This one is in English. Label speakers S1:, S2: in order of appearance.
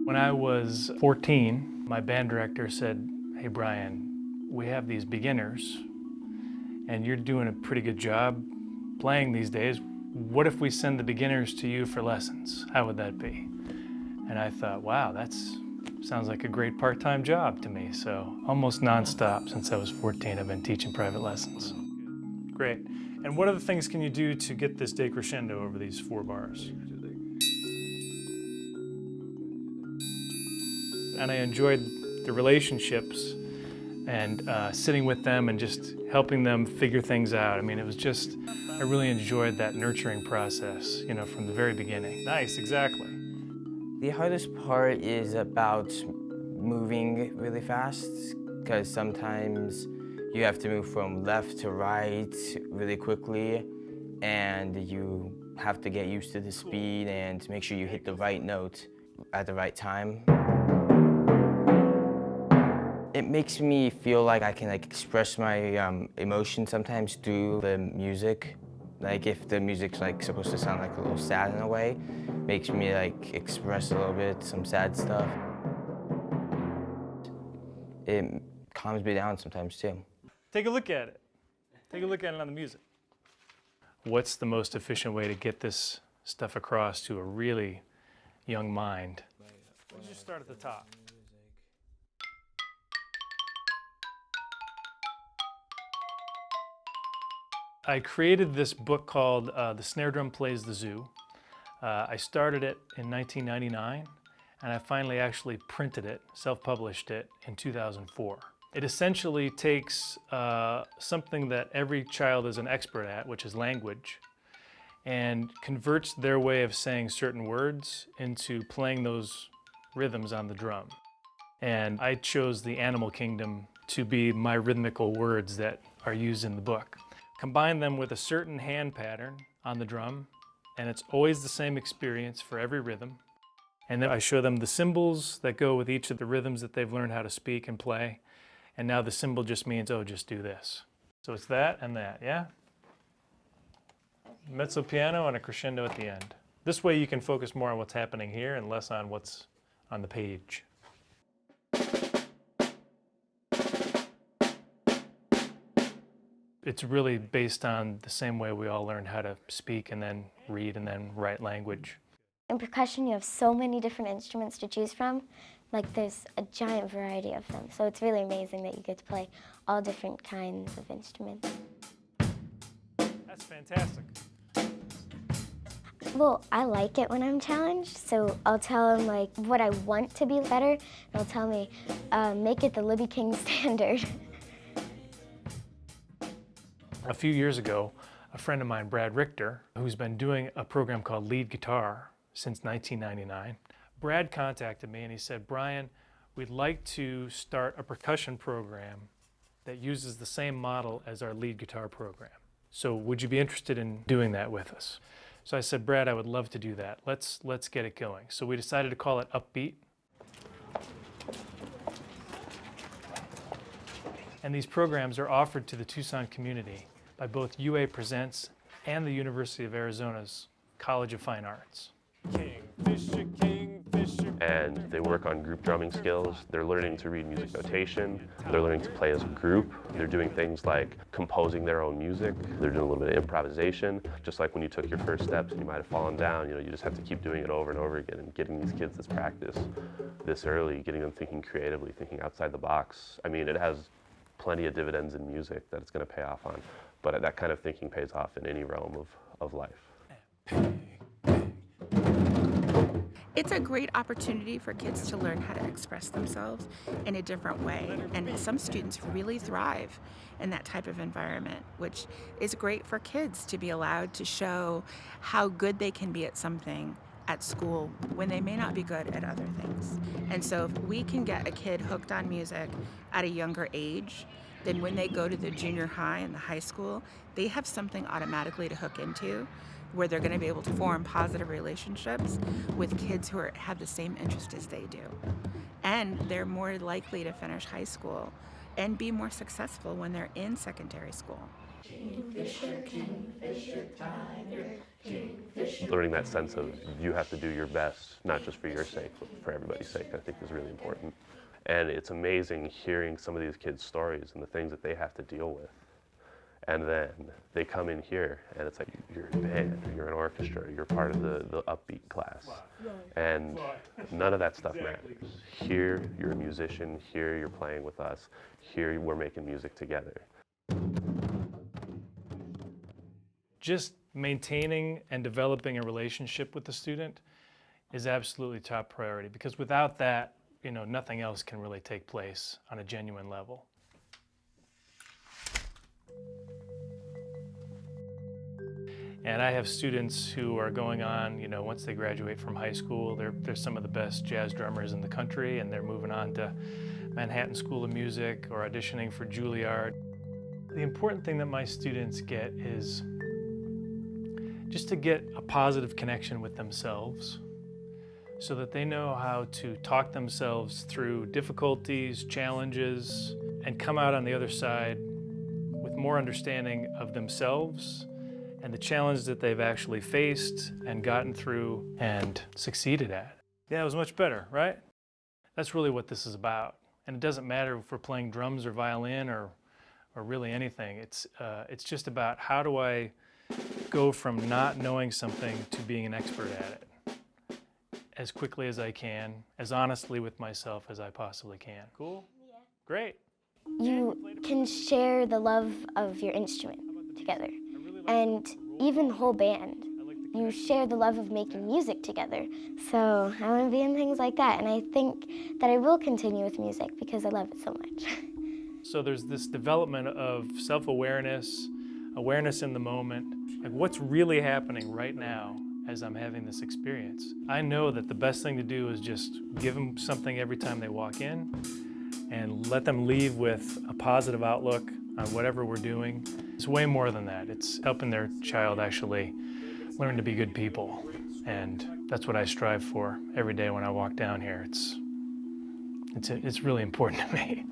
S1: When I was 14, my band director said, "Hey Brian, we have these beginners and you're doing a pretty good job playing these days. What if we send the beginners to you for lessons? How would that be?" And I thought, wow, sounds like a great part-time job to me. So almost nonstop since I was 14, I've been teaching private lessons. Great. And what other things can you do to get this decrescendo over these 4 bars? And I enjoyed the relationships and sitting with them and just helping them figure things out. I mean, I really enjoyed that nurturing process, from the very beginning. Nice, exactly.
S2: The hardest part is about moving really fast, because sometimes you have to move from left to right really quickly, and you have to get used to the speed and make sure you hit the right note at the right time. It makes me feel like I can express my emotion sometimes through the music. Like if the music's supposed to sound a little sad in a way, makes me express a little bit some sad stuff. It calms me down sometimes too.
S1: Take a look at it. Take a look at it on the music. What's the most efficient way to get this stuff across to a really young mind? Let's just start at the top. I created this book called The Snare Drum Plays the Zoo. I started it in 1999, and I finally actually printed it, self-published it in 2004. It essentially takes something that every child is an expert at, which is language, and converts their way of saying certain words into playing those rhythms on the drum. And I chose the animal kingdom to be my rhythmical words that are used in the book. Combine them with a certain hand pattern on the drum, and it's always the same experience for every rhythm. And then I show them the symbols that go with each of the rhythms that they've learned how to speak and play. And now the symbol just means, oh, just do this. So it's that and that, yeah? Mezzo piano and a crescendo at the end. This way you can focus more on what's happening here and less on what's on the page. It's really based on the same way we all learned how to speak and then read and then write language.
S3: In percussion, you have so many different instruments to choose from. There's a giant variety of them. So it's really amazing that you get to play all different kinds of instruments.
S1: That's fantastic.
S3: Well, I like it when I'm challenged, so I'll tell them what I want to be better, and they'll tell me, make it the Libby King standard.
S1: A few years ago, a friend of mine, Brad Richter, who's been doing a program called Lead Guitar since 1999, Brad contacted me and he said, "Brian, we'd like to start a percussion program that uses the same model as our lead guitar program. So would you be interested in doing that with us?" So I said, "Brad, I would love to do that. Let's get it going." So we decided to call it Upbeat. And these programs are offered to the Tucson community by both UA Presents and the University of Arizona's College of Fine Arts. Kingfisher, Kingfisher.
S4: And they work on group drumming skills. They're learning to read music notation. They're learning to play as a group. They're doing things like composing their own music. They're doing a little bit of improvisation. Just like when you took your first steps and you might have fallen down, you just have to keep doing it over and over again and getting these kids this practice this early, getting them thinking creatively, thinking outside the box. I mean, it has plenty of dividends in music that it's going to pay off on, but that kind of thinking pays off in any realm of life.
S5: It's a great opportunity for kids to learn how to express themselves in a different way, and some students really thrive in that type of environment, which is great for kids to be allowed to show how good they can be at something at school when they may not be good at other things. And so if we can get a kid hooked on music at a younger age, then when they go to the junior high and the high school, they have something automatically to hook into where they're going to be able to form positive relationships with kids who have the same interest as they do. And they're more likely to finish high school and be more successful when they're in secondary school.
S4: Learning that sense of you have to do your best, not just for your sake, but for everybody's sake, I think is really important. And it's amazing hearing some of these kids' stories and the things that they have to deal with. And then they come in here and it's like, you're a band, or you're an orchestra, or you're part of the Upbeat class. And none of that stuff matters. Here, you're a musician. Here, you're playing with us. Here, we're making music together.
S1: Just maintaining and developing a relationship with the student is absolutely top priority, because without that, nothing else can really take place on a genuine level. And I have students who are going on, once they graduate from high school, they're some of the best jazz drummers in the country, and they're moving on to Manhattan School of Music or auditioning for Juilliard. The important thing that my students get is just to get a positive connection with themselves, so that they know how to talk themselves through difficulties, challenges, and come out on the other side with more understanding of themselves and the challenge that they've actually faced and gotten through and succeeded at. Yeah, it was much better, right? That's really what this is about. And it doesn't matter if we're playing drums or violin or really anything. It's just about, how do I go from not knowing something to being an expert at it as quickly as I can, as honestly with myself as I possibly can. Cool? Yeah. Great.
S3: You can share the love of your instrument together, and even the whole band. You share the love of making music together. So I want to be in things like that, and I think that I will continue with music because I love it so much.
S1: So there's this development of self-awareness, awareness in the moment, like what's really happening right now as I'm having this experience. I know that the best thing to do is just give them something every time they walk in and let them leave with a positive outlook on whatever we're doing. It's way more than that. It's helping their child actually learn to be good people. And that's what I strive for every day when I walk down here. It's really important to me.